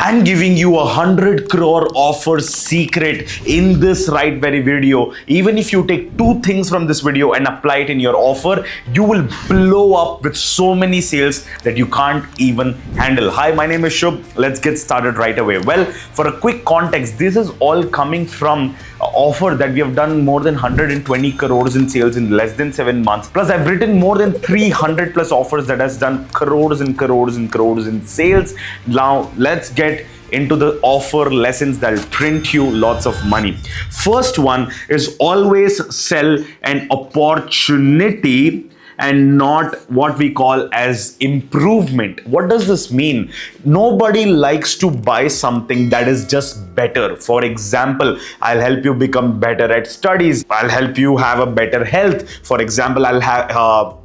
I'm giving you 100 crore offer secret in this right very video. Even if you take two things from this video and apply it in your offer, you will blow up with so many sales that you can't even handle. Hi, my name is Shubh. Let's get started right away. Well, for a quick context, this is all coming from an offer that we have done more than 120 crores in sales in less than 7 months. Plus, I've written more than 300 plus offers that has done crores and crores and crores in sales. Now, let's get into the offer lessons that will print you lots of money. First one is always sell an opportunity and not what we call as improvement. What does this mean? Nobody likes to buy something that is just better. For example, I'll help you become better at studies. I'll help you have a better health. For example, I'll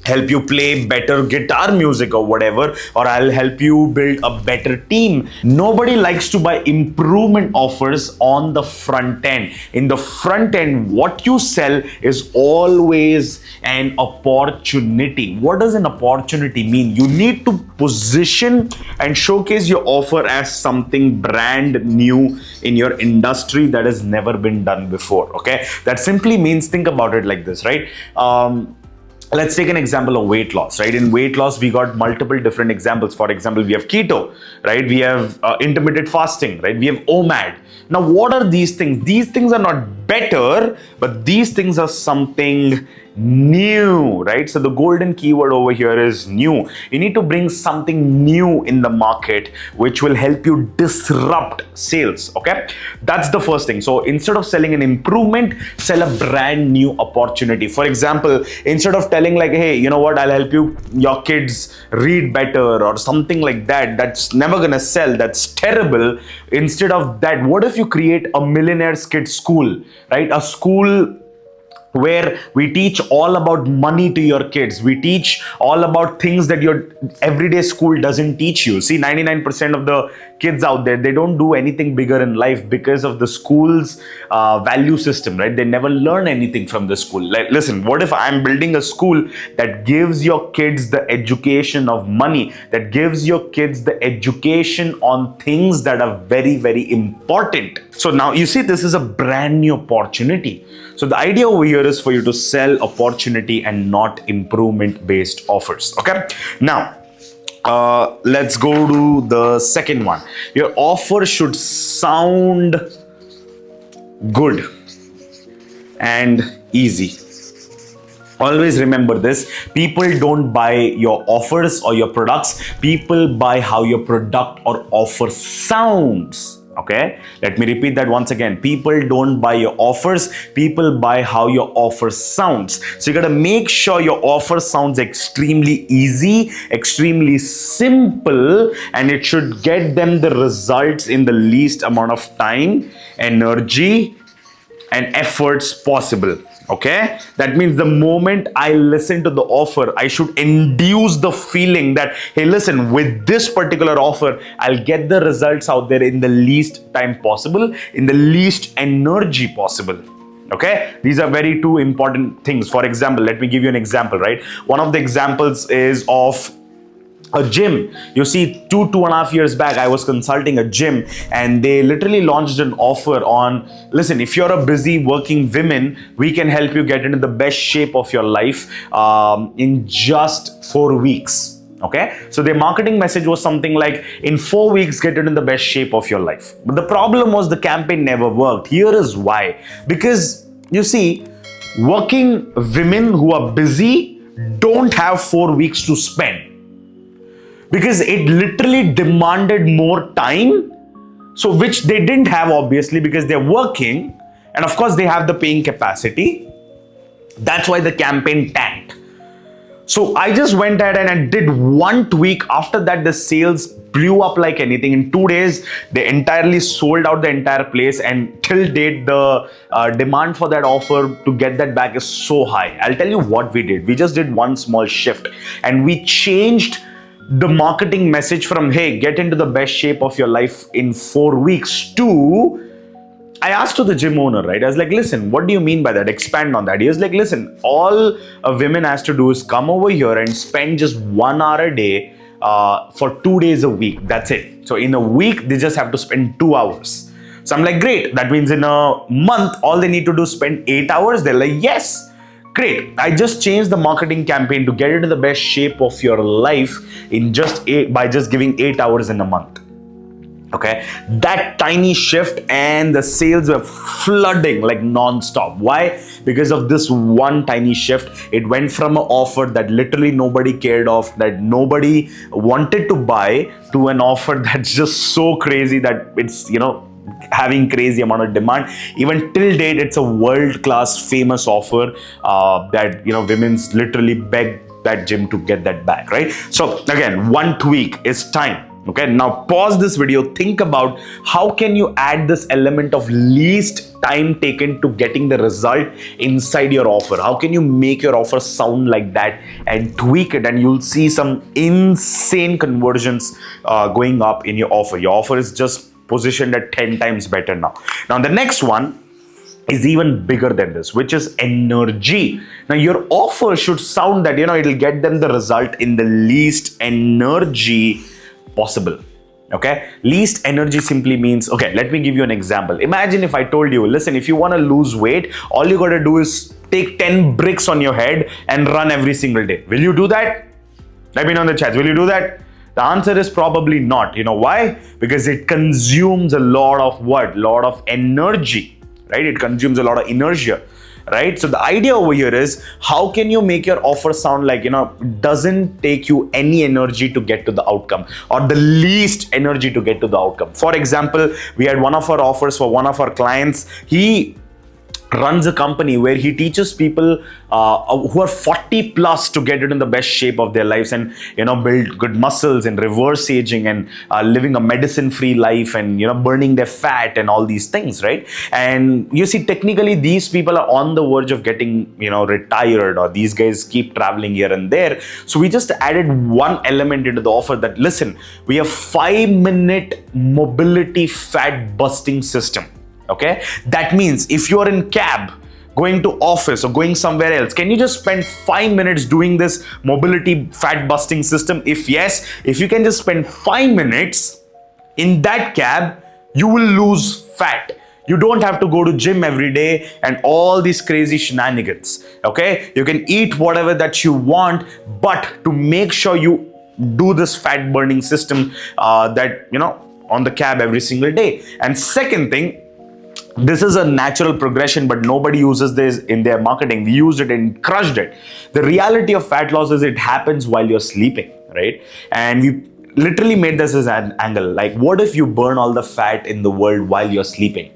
help you play better guitar music or whatever, or I'll help you build a better team. Nobody likes to buy improvement offers on the front end. In the front end, what you sell is always an opportunity. What does an opportunity mean? You need to position and showcase your offer as something brand new in your industry that has never been done before. Okay, that simply means, think about it like this, right? Let's take an example of weight loss, right? In weight loss, we got multiple different examples. For example, we have keto, right? We have intermittent fasting, right? We have OMAD. Now, what are these things? These things are not better, but these things are something new, right? So the golden keyword over here is new. You need to bring something new in the market, which will help you disrupt sales. Okay, that's the first thing. So instead of selling an improvement, sell a brand new opportunity. For example, instead of telling like, hey, you know what, I'll help your kids read better or something like that, that's never gonna sell, that's terrible. Instead of that, what if you create a millionaire's kid school, right? A school where we teach all about money to your kids. We teach all about things that your everyday school doesn't teach you. See, 99% of the kids out there, they don't do anything bigger in life because of the school's value system, right? They never learn anything from the school. Like, listen, what if I'm building a school that gives your kids the education of money, that gives your kids the education on things that are very, very important? So now you see, this is a brand new opportunity. So the idea over here is for you to sell opportunity and not improvement based offers. Okay, now let's go to the second one. Your offer should sound good and easy. Always remember this. People don't buy your offers or your products. People buy how your product or offer sounds. Okay, let me repeat that once again. People don't buy your offers, people buy how your offer sounds. So you got to make sure your offer sounds extremely easy, extremely simple, and it should get them the results in the least amount of time, energy, and efforts possible. Okay, that means the moment I listen to the offer, I should induce the feeling that, hey, listen, with this particular offer, I'll get the results out there in the least time possible, in the least energy possible. Okay, these are very two important things. For example, let me give you an example, right? One of the examples is of a gym. You see, 2.5 years back, I was consulting a gym and they literally launched an offer on, listen, if you're a busy working woman, we can help you get into the best shape of your life in just 4 weeks. Okay, so their marketing message was something like, in 4 weeks, get into the best shape of your life. But the problem was the campaign never worked. Here is why. Because you see, working women who are busy don't have 4 weeks to spend, because it literally demanded more time, so which they didn't have, obviously, because they're working, and of course they have the paying capacity. That's why the campaign tanked. So I just went ahead and I did one tweak. After that, the sales blew up like anything. In 2 days, they entirely sold out the entire place, and till date, the demand for that offer to get that back is so high. I'll tell you what we did. We just did one small shift, and we changed the marketing message from, hey, get into the best shape of your life in 4 weeks, to, I asked to the gym owner, right? I was like, listen, what do you mean by that? Expand on that. He was like, listen, all a woman has to do is come over here and spend just 1 hour a day for 2 days a week. That's it. So in a week, they just have to spend 2 hours. So I'm like, great. That means in a month, all they need to do is spend 8 hours. They're like, yes. Great. I just changed the marketing campaign to get into the best shape of your life by just giving 8 hours in a month. Okay, that tiny shift and the sales were flooding like non-stop. Why? Because of this one tiny shift. It went from an offer that literally nobody cared of, that nobody wanted to buy, to an offer that's just so crazy that it's, having crazy amount of demand. Even till date, it's a world-class famous offer that women's literally beg that gym to get that back, right? So again, one tweak is time. Okay, now pause this video, think about how can you add this element of least time taken to getting the result inside your offer. How can you make your offer sound like that and tweak it, and you'll see some insane conversions going up in your offer. Your offer is just positioned at 10 times better now. Now the next one is even bigger than this, which is energy. Now your offer should sound that it'll get them the result in the least energy possible. Okay, least energy simply means, okay, let me give you an example. Imagine if I told you, listen, if you want to lose weight, all you got to do is take 10 bricks on your head and run every single day. Will you do that? Let me know in the chat. Will you do that? The answer is probably not. You know why? Because it consumes a lot of what? Lot of energy, right? It consumes a lot of inertia, right? So the idea over here is, how can you make your offer sound like, doesn't take you any energy to get to the outcome, or the least energy to get to the outcome. For example, we had one of our offers for one of our clients. He runs a company where he teaches people who are 40 plus to get into the best shape of their lives, and build good muscles and reverse aging and living a medicine free life, and burning their fat and all these things, right? And you see, technically these people are on the verge of getting retired, or these guys keep traveling here and there. So we just added one element into the offer that, listen, we have 5-minute mobility fat busting system. Okay, that means if you're in cab going to office or going somewhere else, can you just spend 5 minutes doing this mobility fat busting system? If yes, if you can just spend 5 minutes in that cab, you will lose fat. You don't have to go to gym every day and all these crazy shenanigans. Okay, you can eat whatever that you want, but to make sure you do this fat burning system that on the cab every single day. And second thing, this is a natural progression, but nobody uses this in their marketing. We used it and crushed it. The reality of fat loss is it happens while you're sleeping, right? And we literally made this as an angle. Like, what if you burn all the fat in the world while you're sleeping?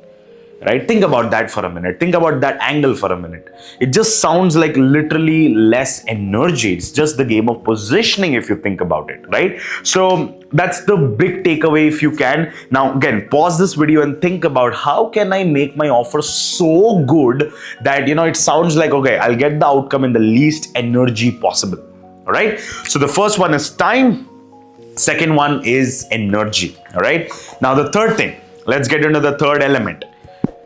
Right? Think about that for a minute. Think about that angle for a minute. It just sounds like literally less energy. It's just the game of positioning if you think about it, right? So that's the big takeaway if you can. Now again, pause this video and think about, how can I make my offer so good that it sounds like, okay, I'll get the outcome in the least energy possible. All right. So the first one is time. Second one is energy. All right. Now the third thing, let's get into the third element.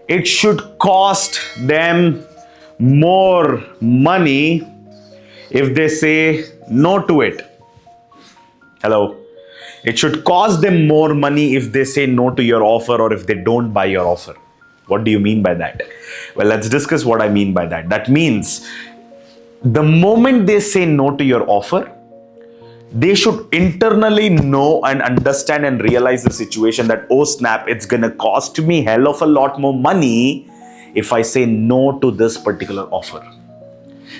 It should cost them more money if they say no to it. Hello. It should cost them more money if they say no to your offer, or if they don't buy your offer. What do you mean by that? Well, let's discuss what I mean by that. That means the moment they say no to your offer, they should internally know and understand and realize the situation that, oh snap, it's gonna cost me hell of a lot more money if I say no to this particular offer.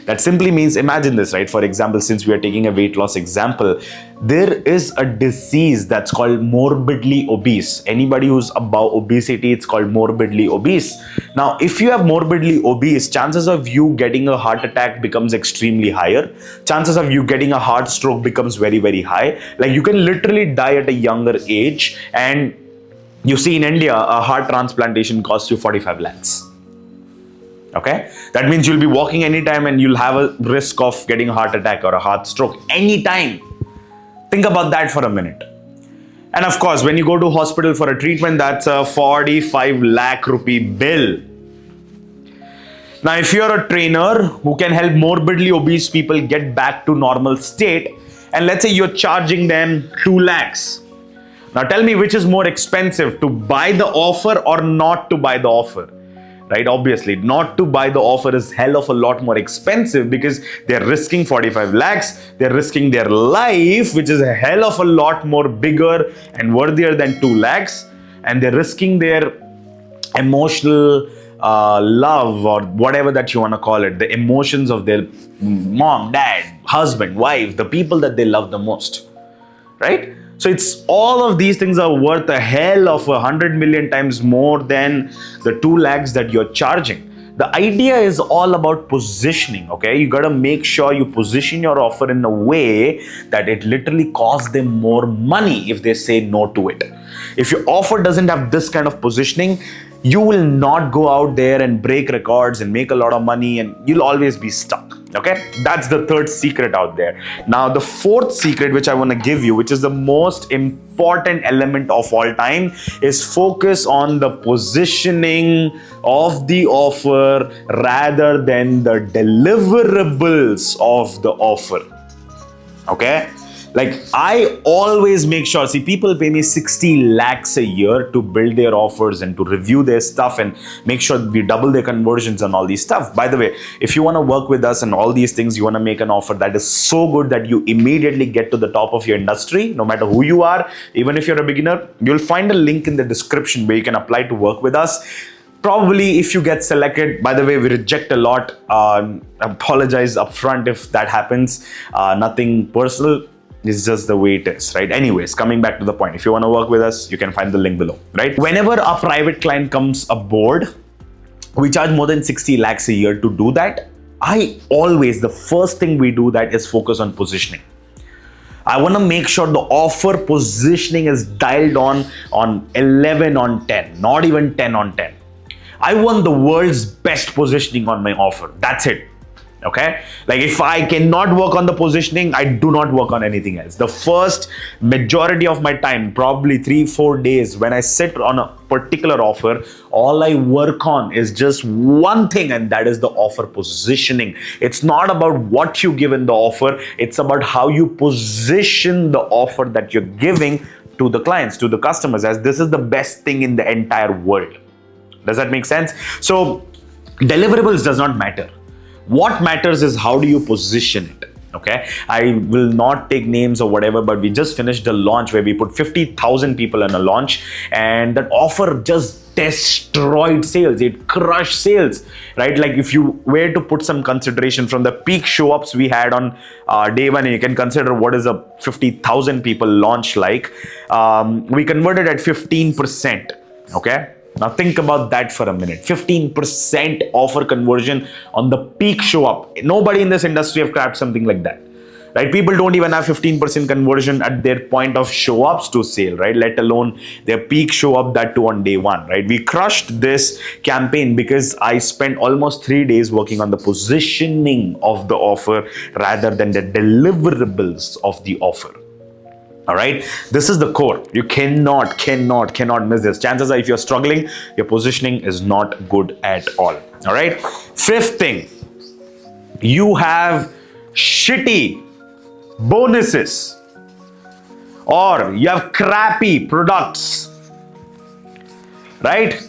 That simply means, imagine this, right? For example, since we are taking a weight loss example, there is a disease that's called morbidly obese. Anybody who's above obesity, it's called morbidly obese. Now, if you have morbidly obese, chances of you getting a heart attack becomes extremely higher. Chances of you getting a heart stroke becomes very, very high. Like, you can literally die at a younger age. And you see, in India, a heart transplantation costs you 45 lakhs. Okay, that means you'll be walking anytime and you'll have a risk of getting a heart attack or a heart stroke anytime. Think about that for a minute. And of course, when you go to hospital for a treatment, that's a 45 lakh rupee bill. Now, if you're a trainer who can help morbidly obese people get back to normal state, and let's say you're charging them 2 lakhs. Now tell me which is more expensive, to buy the offer or not to buy the offer, right? Obviously, not to buy the offer is hell of a lot more expensive because they're risking 45 lakhs, they're risking their life, which is a hell of a lot more bigger and worthier than 2 lakhs, and they're risking their emotional love or whatever that you want to call it, the emotions of their mom, dad, husband, wife, the people that they love the most, right? So it's all of these things are worth a hell of 100 million times more than the 2 lakhs that you're charging. The idea is all about positioning, okay? You got to make sure you position your offer in a way that it literally costs them more money if they say no to it. If your offer doesn't have this kind of positioning, you will not go out there and break records and make a lot of money, and you'll always be stuck. Okay, that's the third secret out there. Now, the fourth secret, which I want to give you, which is the most important element of all time, is focus on the positioning of the offer rather than the deliverables of the offer. Okay, like I always make sure, see, people pay me 60 lakhs a year to build their offers and to review their stuff and make sure we double their conversions and all these stuff. By the way, if you want to work with us and all these things, you want to make an offer that is so good that you immediately get to the top of your industry, no matter who you are, even if you're a beginner, you'll find a link in the description where you can apply to work with us. Probably if you get selected, by the way, we reject a lot. Apologize upfront if that happens. Nothing personal. It's just the way it is, right? Anyways, coming back to the point, if you want to work with us, you can find the link below, right? Whenever a private client comes aboard, we charge more than 60 lakhs a year to do that. The first thing we do that is focus on positioning. I want to make sure the offer positioning is dialed on 11 on 10, not even 10 on 10. I want the world's best positioning on my offer. That's it. Okay, like if I cannot work on the positioning, I do not work on anything else. The first majority of my time, probably 3-4 days, when I sit on a particular offer, all I work on is just one thing, and that is the offer positioning. It's not about what you give in the offer, it's about how you position the offer that you're giving to the clients, to the customers, as this is the best thing in the entire world. Does that make sense? So deliverables does not matter. What matters is how do you position it, okay? I will not take names or whatever, but we just finished a launch where we put 50,000 people in a launch, and that offer just destroyed sales. It crushed sales, right? Like if you were to put some consideration from the peak show-ups we had on day one, and you can consider what is a 50,000 people launch like, we converted at 15%, okay? Now think about that for a minute. 15% offer conversion on the peak show up. Nobody in this industry have cracked something like that, right? People don't even have 15% conversion at their point of show ups to sale, right? Let alone their peak show up, that too on day one, right? We crushed this campaign because I spent almost 3 days working on the positioning of the offer rather than the deliverables of the offer. All right, this is the core. You cannot miss this. Chances are, if you're struggling, your positioning is not good at all. All right, fifth thing, you have shitty bonuses or you have crappy products, right?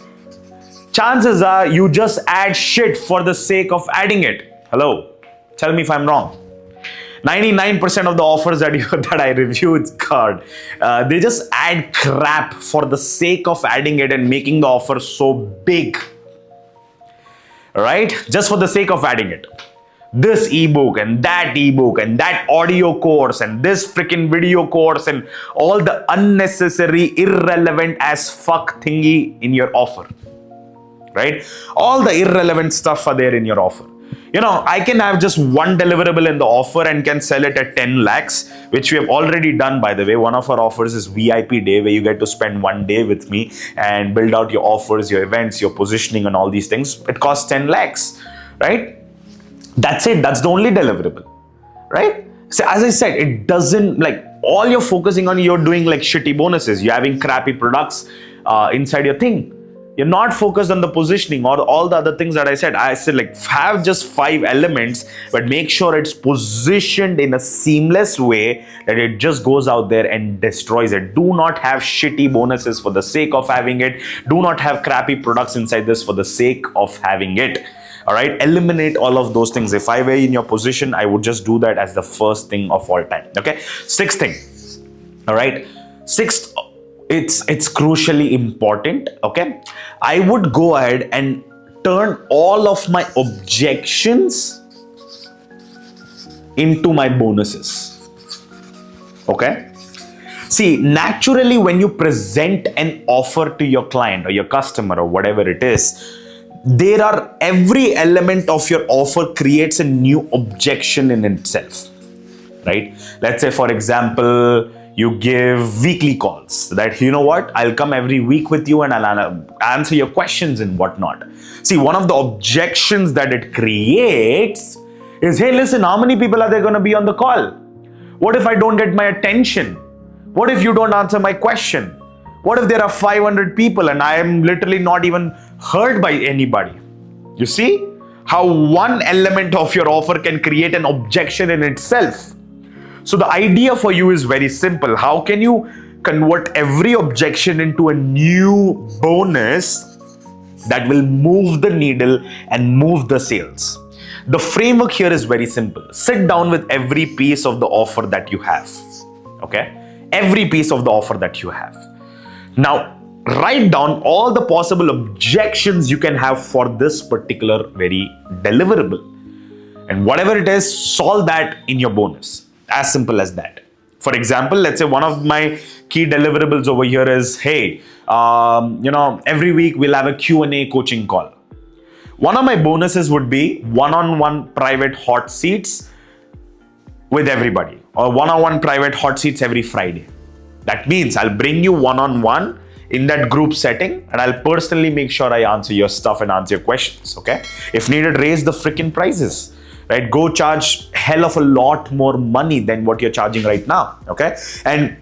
Chances are you just add shit for the sake of adding it. Hello, tell me if I'm wrong. 99% of the offers that I review, it's God. They just add crap for the sake of adding it and making the offer so big. Right? Just for the sake of adding it. This ebook and that audio course and this freaking video course and all the unnecessary, irrelevant as fuck thingy in your offer. Right? All the irrelevant stuff are there in your offer. You know, I can have just one deliverable in the offer and can sell it at 10 lakhs, which we have already done, by the way. One of our offers is VIP day, where you get to spend 1 day with me and build out your offers, your events, your positioning and all these things. It costs 10 lakhs, right? That's it. That's the only deliverable, right? So as I said, it doesn't, like, all you're focusing on, you're doing like shitty bonuses. You're having crappy products inside your thing. You're not focused on the positioning or all the other things that I said. I said like have just 5 elements, but make sure it's positioned in a seamless way that it just goes out there and destroys it. Do not have shitty bonuses for the sake of having it. Do not have crappy products inside this for the sake of having it. All right, eliminate all of those things. If I were in your position, I would just do that as the first thing of all time. Okay, sixth thing. All right, sixth, it's crucially important. Okay, I would go ahead and turn all of my objections into my bonuses. Okay, see, naturally when you present an offer to your client or your customer or whatever it is, every element of your offer creates a new objection in itself, right? Let's say, for example, you give weekly calls that, you know what, I'll come every week with you and I'll answer your questions and whatnot. See, one of the objections that it creates is, hey, listen, how many people are there going to be on the call? What if I don't get my attention? What if you don't answer my question? What if there are 500 people and I am literally not even heard by anybody? You see how one element of your offer can create an objection in itself. So the idea for you is very simple. How can you convert every objection into a new bonus that will move the needle and move the sales? The framework here is very simple. Sit down with every piece of the offer that you have. Okay? Every piece of the offer that you have. Now, write down all the possible objections you can have for this particular very deliverable. And whatever it is, solve that in your bonus. As simple as that. For example, let's say one of my key deliverables over here is, hey, every week we'll have a Q&A coaching call. One of my bonuses would be one-on-one private hot seats with everybody, or one-on-one private hot seats every Friday. That means I'll bring you one-on-one in that group setting and I'll personally make sure I answer your stuff and answer your questions, okay? If needed, raise the freaking prices, right? Go charge hell of a lot more money than what you're charging right now, okay? And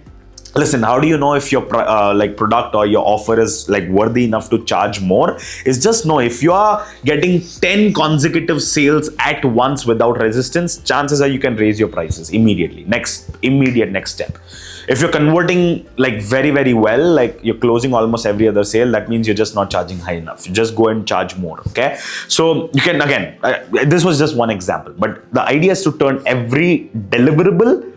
listen, how do you know if your product or your offer is worthy enough to charge more? Is just know if you are getting 10 consecutive sales at once without resistance, chances are you can raise your prices immediately. Immediate next step. If you're converting very, very well, you're closing almost every other sale, that means you're just not charging high enough. You just go and charge more, okay? So you can, again, this was just one example, but the idea is to turn every deliverable,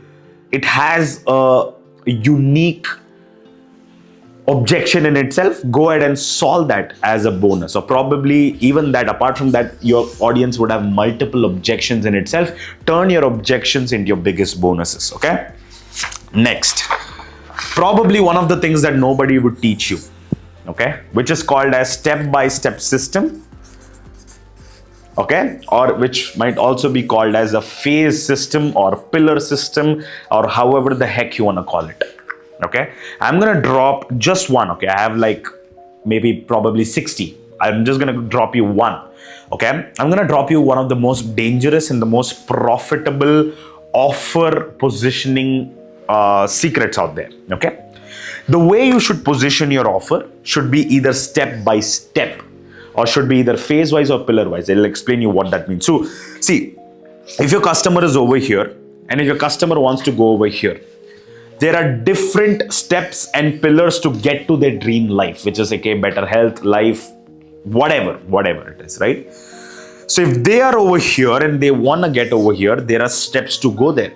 it has a unique objection in itself. Go ahead and solve that as a bonus, or probably even that, apart from that, your audience would have multiple objections in itself. Turn your objections into your biggest bonuses, okay? Next, probably one of the things that nobody would teach you, okay, which is called as step-by-step system, okay, or which might also be called as a phase system or pillar system, or however the heck you want to call it, okay. I'm gonna drop just one, okay. I have maybe probably 60. I'm just gonna drop you one, okay. I'm gonna drop you one of the most dangerous and the most profitable offer positioning secrets out there, okay. The way you should position your offer should be either step by step, or should be either phase wise or pillar wise. I'll explain you what that means. So see, if your customer is over here and if your customer wants to go over here, there are different steps and pillars to get to their dream life, which is better health, life, whatever it is, right? So if they are over here and they want to get over here, there are steps to go there.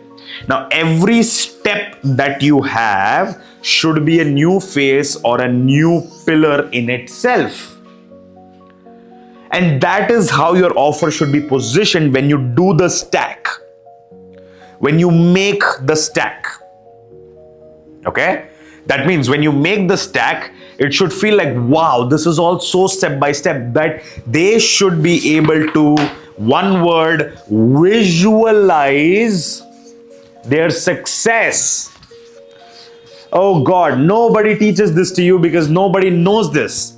Now, every step that you have should be a new phase or a new pillar in itself. And that is how your offer should be positioned when you do the stack. When you make the stack. Okay? That means when you make the stack, it should feel like, wow, this is all so step by step, that they should be able to, one word, visualize their success. Oh God, nobody teaches this to you because nobody knows this.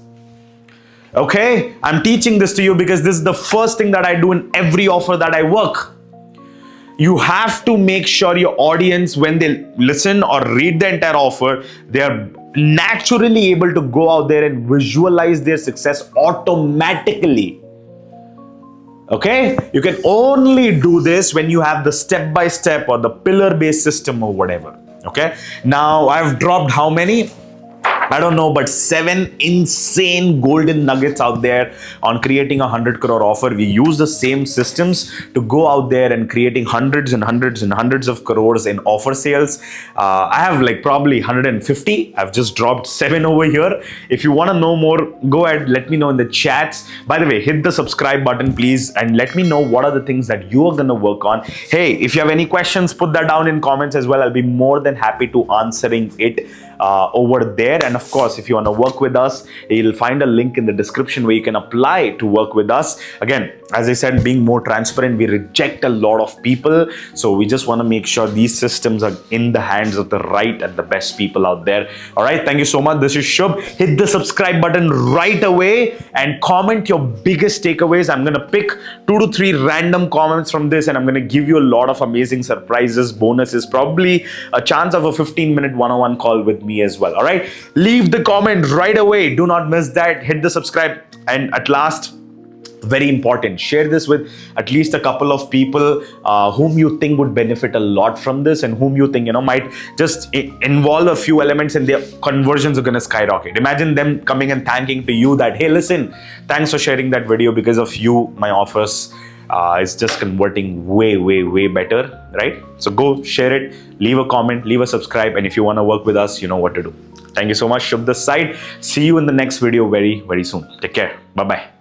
Okay? I'm teaching this to you because this is the first thing that I do in every offer that I work. You have to make sure your audience, when they listen or read the entire offer, they are naturally able to go out there and visualize their success automatically. Okay, you can only do this when you have the step-by-step or the pillar-based system or whatever. Okay, now I've dropped how many? I don't know, but 7 insane golden nuggets out there on creating a 100 crore offer. We use the same systems to go out there and creating hundreds and hundreds and hundreds of crores in offer sales. I have like probably 150. I've just dropped 7 over here. If you want to know more, go ahead, let me know in the chats. By the way, hit the subscribe button, please, and let me know what are the things that you are going to work on. Hey, if you have any questions, put that down in comments as well. I'll be more than happy to answering it over there. And of course, if you want to work with us, you'll find a link in the description where you can apply to work with us. Again, as I said, being more transparent, we reject a lot of people, so we just want to make sure these systems are in the hands of the right and the best people out there. All right, thank you so much. This is Shubh. Hit the subscribe button right away and comment your biggest takeaways. I'm going to pick 2 to 3 random comments from this, and I'm going to give you a lot of amazing surprises, bonuses, probably a chance of a 15-minute one-on-one call with me as well. All right, leave the comment right away. Do not miss that. Hit the subscribe, and at last, very important, share this with at least a couple of people whom you think would benefit a lot from this, and whom you think might just involve a few elements and their conversions are going to skyrocket. Imagine them coming and thanking to you that, hey, listen, thanks for sharing that video. Because of you, my offers is just converting way better, right? So go share it, leave a comment, leave a subscribe, and if you want to work with us, you know what to do. Thank you so much. Shubh this side. See you in the next video very soon. Take care. Bye-bye.